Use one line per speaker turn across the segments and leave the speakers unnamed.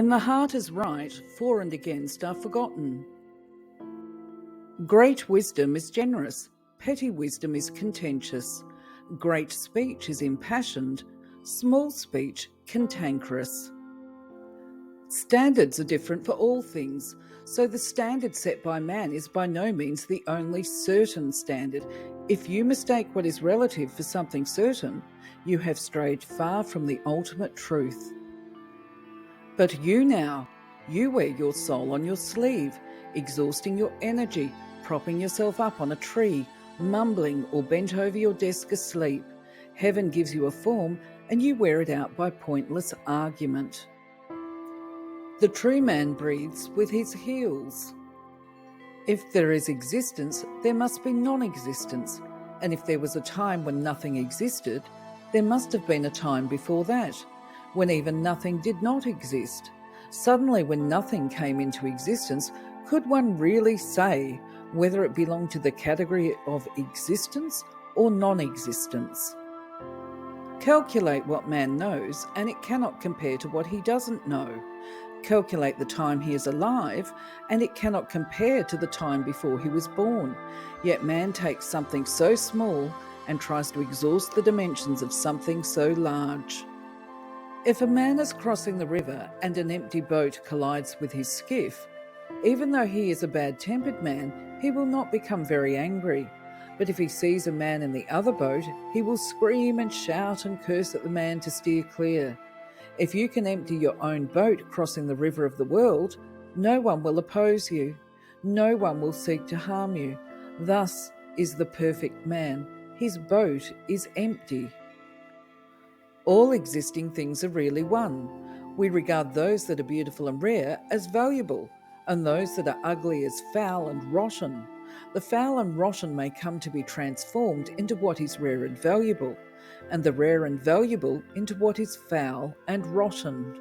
When the heart is right, for and against are forgotten. Great wisdom is generous, petty wisdom is contentious. Great speech is impassioned, small speech cantankerous. Standards are different for all things, so the standard set by man is by no means the only certain standard. If you mistake what is relative for something certain, you have strayed far from the ultimate truth. But you wear your soul on your sleeve, exhausting your energy, propping yourself up on a tree, mumbling or bent over your desk asleep. Heaven gives you a form, and you wear it out by pointless argument. The true man breathes with his heels. If there is existence, there must be non-existence, and if there was a time when nothing existed, there must have been a time before that, when even nothing did not exist. Suddenly, when nothing came into existence, could one really say whether it belonged to the category of existence or non-existence? Calculate what man knows, and it cannot compare to what he doesn't know. Calculate the time he is alive, and it cannot compare to the time before he was born. Yet man takes something so small and tries to exhaust the dimensions of something so large. If a man is crossing the river and an empty boat collides with his skiff, even though he is a bad-tempered man, he will not become very angry. But if he sees a man in the other boat, he will scream and shout and curse at the man to steer clear. If you can empty your own boat crossing the river of the world, no one will oppose you. No one will seek to harm you. Thus is the perfect man. His boat is empty. All existing things are really one. We regard those that are beautiful and rare as valuable, and those that are ugly as foul and rotten. The foul and rotten may come to be transformed into what is rare and valuable, and the rare and valuable into what is foul and rotten.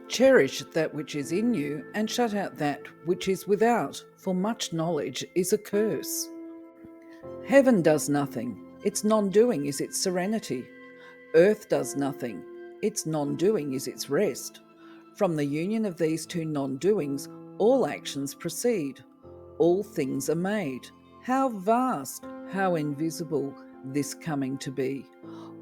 Cherish that which is in you, and shut out that which is without, for much knowledge is a curse. Heaven does nothing, its non-doing is its serenity. Earth does nothing, its non-doing is its rest. From the union of these two non-doings, all actions proceed. All things are made. How vast, how invisible this coming to be.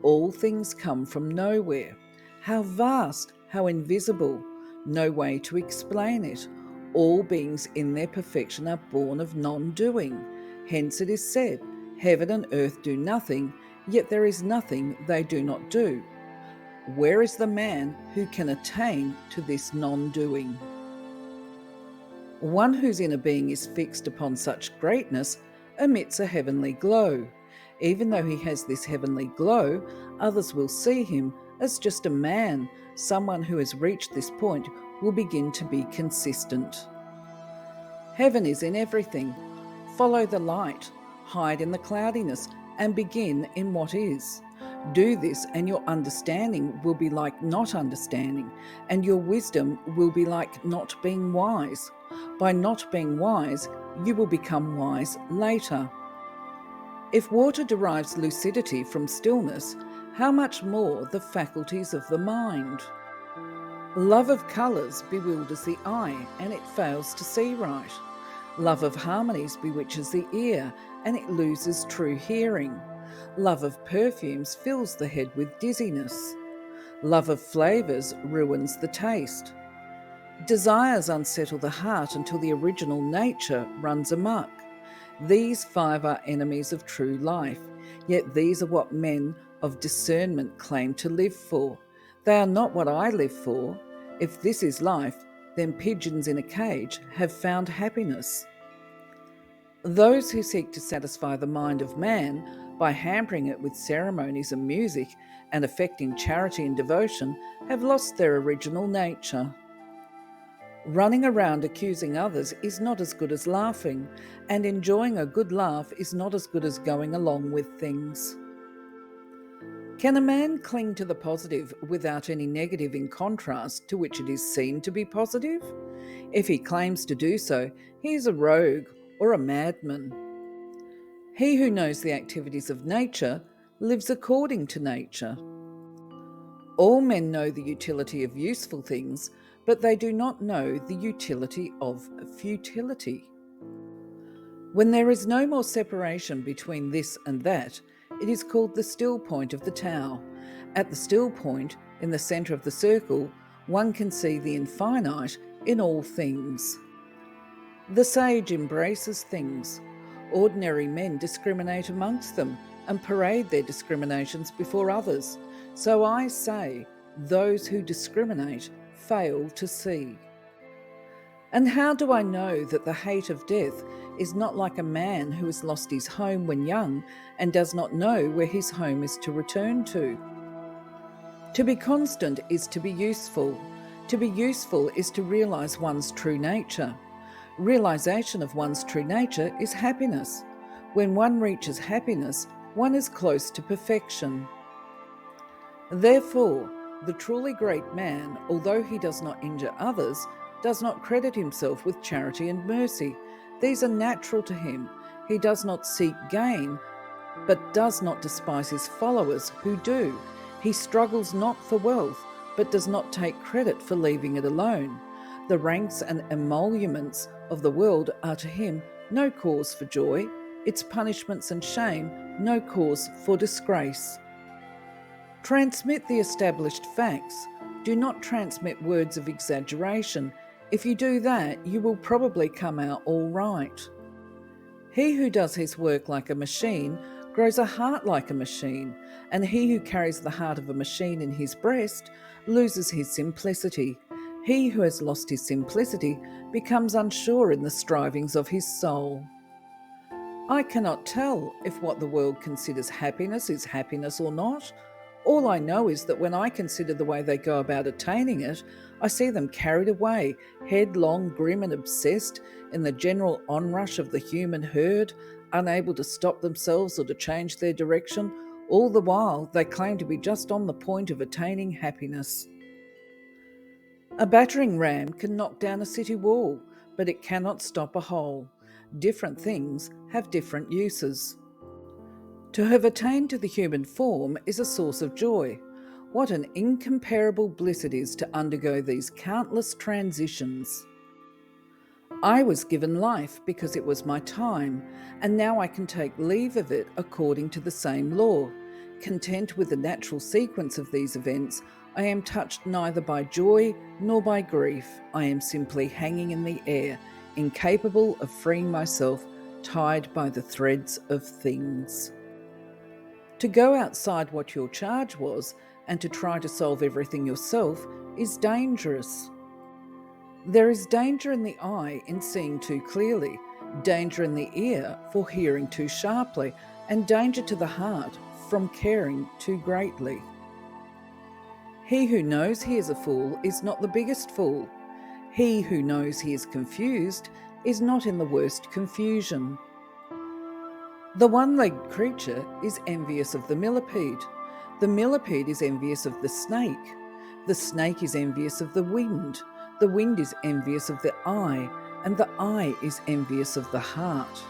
All things come from nowhere. How vast, how invisible. No way to explain it. All beings in their perfection are born of non-doing. Hence it is said, heaven and earth do nothing, yet there is nothing they do not do. Where is the man who can attain to this non-doing? One whose inner being is fixed upon such greatness emits a heavenly glow. Even though he has this heavenly glow, others will see him as just a man. Someone who has reached this point will begin to be consistent. Heaven is in everything. Follow the light, hide in the cloudiness, and begin in what is. Do this, and your understanding will be like not understanding, and your wisdom will be like not being wise. By not being wise, you will become wise later. If water derives lucidity from stillness, how much more the faculties of the mind? Love of colours bewilders the eye, and it fails to see right. Love of harmonies bewitches the ear, and it loses true hearing. Love of perfumes fills the head with dizziness. Love of flavours ruins the taste. Desires unsettle the heart until the original nature runs amok. These five are enemies of true life, yet these are what men of discernment claim to live for. They are not what I live for. If this is life, then pigeons in a cage have found happiness. Those who seek to satisfy the mind of man by hampering it with ceremonies and music and affecting charity and devotion have lost their original nature. Running around accusing others is not as good as laughing, and enjoying a good laugh is not as good as going along with things. Can a man cling to the positive without any negative in contrast to which it is seen to be positive? If he claims to do so, he is a rogue or a madman. He who knows the activities of nature lives according to nature. All men know the utility of useful things, but they do not know the utility of futility. When there is no more separation between this and that, it is called the still point of the Tao. At the still point, in the centre of the circle, one can see the infinite in all things. The sage embraces things. Ordinary men discriminate amongst them and parade their discriminations before others. So I say, those who discriminate fail to see. And how do I know that the hate of death is not like a man who has lost his home when young and does not know where his home is to return to? To be constant is to be useful. To be useful is to realise one's true nature. Realisation of one's true nature is happiness. When one reaches happiness, one is close to perfection. Therefore, the truly great man, although he does not injure others, does not credit himself with charity and mercy. These are natural to him. He does not seek gain, but does not despise his followers who do. He struggles not for wealth, but does not take credit for leaving it alone. The ranks and emoluments of the world are to him no cause for joy, its punishments and shame no cause for disgrace. Transmit the established facts. Do not transmit words of exaggeration. If you do that, you will probably come out all right. He who does his work like a machine grows a heart like a machine, and he who carries the heart of a machine in his breast loses his simplicity. He who has lost his simplicity becomes unsure in the strivings of his soul. I cannot tell if what the world considers happiness is happiness or not. All I know is that when I consider the way they go about attaining it, I see them carried away, headlong, grim and obsessed, in the general onrush of the human herd, unable to stop themselves or to change their direction. All the while, they claim to be just on the point of attaining happiness. A battering ram can knock down a city wall, but it cannot stop a hole. Different things have different uses. To have attained to the human form is a source of joy. What an incomparable bliss it is to undergo these countless transitions. I was given life because it was my time, and now I can take leave of it according to the same law. Content with the natural sequence of these events, I am touched neither by joy nor by grief. I am simply hanging in the air, incapable of freeing myself, tied by the threads of things. To go outside what your charge was and to try to solve everything yourself is dangerous. There is danger in the eye in seeing too clearly, danger in the ear for hearing too sharply, and danger to the heart from caring too greatly. He who knows he is a fool is not the biggest fool. He who knows he is confused is not in the worst confusion. The one-legged creature is envious of the millipede. The millipede is envious of the snake. The snake is envious of the wind. The wind is envious of the eye, and the eye is envious of the heart.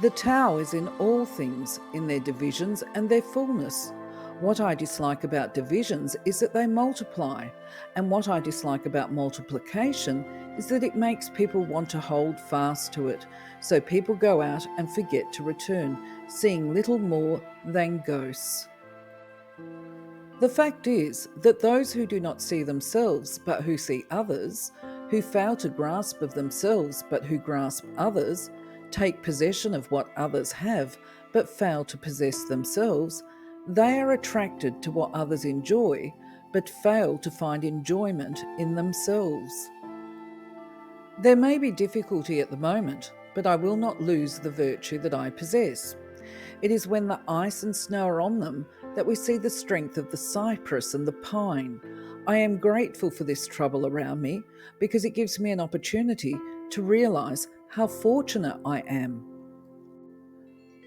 The Tao is in all things, in their divisions and their fullness. What I dislike about divisions is that they multiply, and what I dislike about multiplication is that it makes people want to hold fast to it, so people go out and forget to return, seeing little more than ghosts. The fact is that those who do not see themselves but who see others, who fail to grasp of themselves but who grasp others, take possession of what others have but fail to possess themselves, they are attracted to what others enjoy but fail to find enjoyment in themselves. There may be difficulty at the moment, but I will not lose the virtue that I possess. It is when the ice and snow are on them that we see the strength of the cypress and the pine. I am grateful for this trouble around me because it gives me an opportunity to realise how fortunate I am.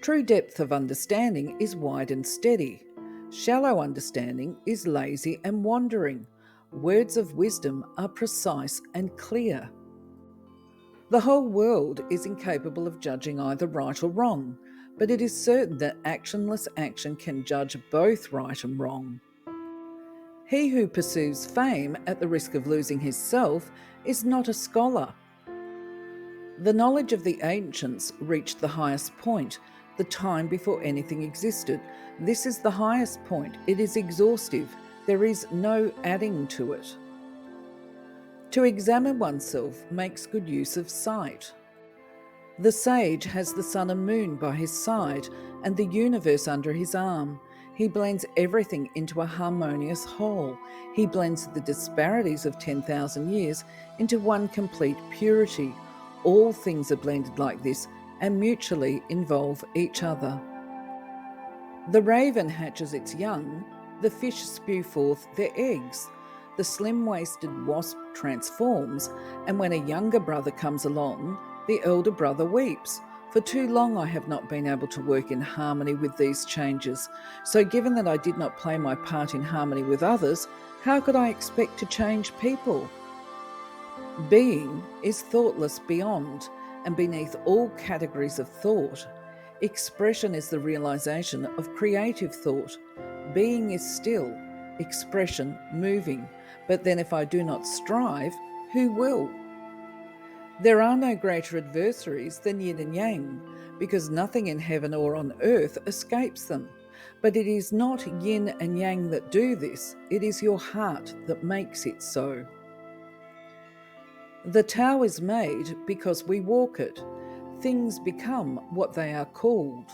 True depth of understanding is wide and steady. Shallow understanding is lazy and wandering. Words of wisdom are precise and clear. The whole world is incapable of judging either right or wrong, but it is certain that actionless action can judge both right and wrong. He who pursues fame at the risk of losing his self is not a scholar. The knowledge of the ancients reached the highest point, the time before anything existed. This is the highest point. It is exhaustive. There is no adding to it. To examine oneself makes good use of sight. The sage has the sun and moon by his side and the universe under his arm. He blends everything into a harmonious whole. He blends the disparities of 10,000 years into one complete purity. All things are blended like this and mutually involve each other. The raven hatches its young, the fish spew forth their eggs. The slim-waisted wasp transforms, and when a younger brother comes along, the elder brother weeps. For too long I have not been able to work in harmony with these changes. So given that I did not play my part in harmony with others, how could I expect to change people? Being is thoughtless beyond and beneath all categories of thought. Expression is the realization of creative thought. Being is still, expression moving. But then if I do not strive, who will? There are no greater adversaries than yin and yang, because nothing in heaven or on earth escapes them. But it is not yin and yang that do this, it is your heart that makes it so. The Tao is made because we walk it. Things become what they are called.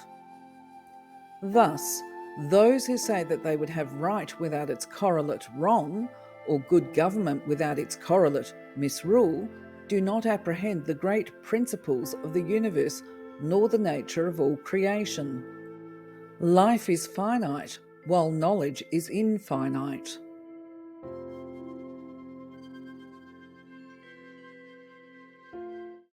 Thus, those who say that they would have right without its correlate wrong, or good government without its correlate misrule, do not apprehend the great principles of the universe nor the nature of all creation. Life is finite, while knowledge is infinite.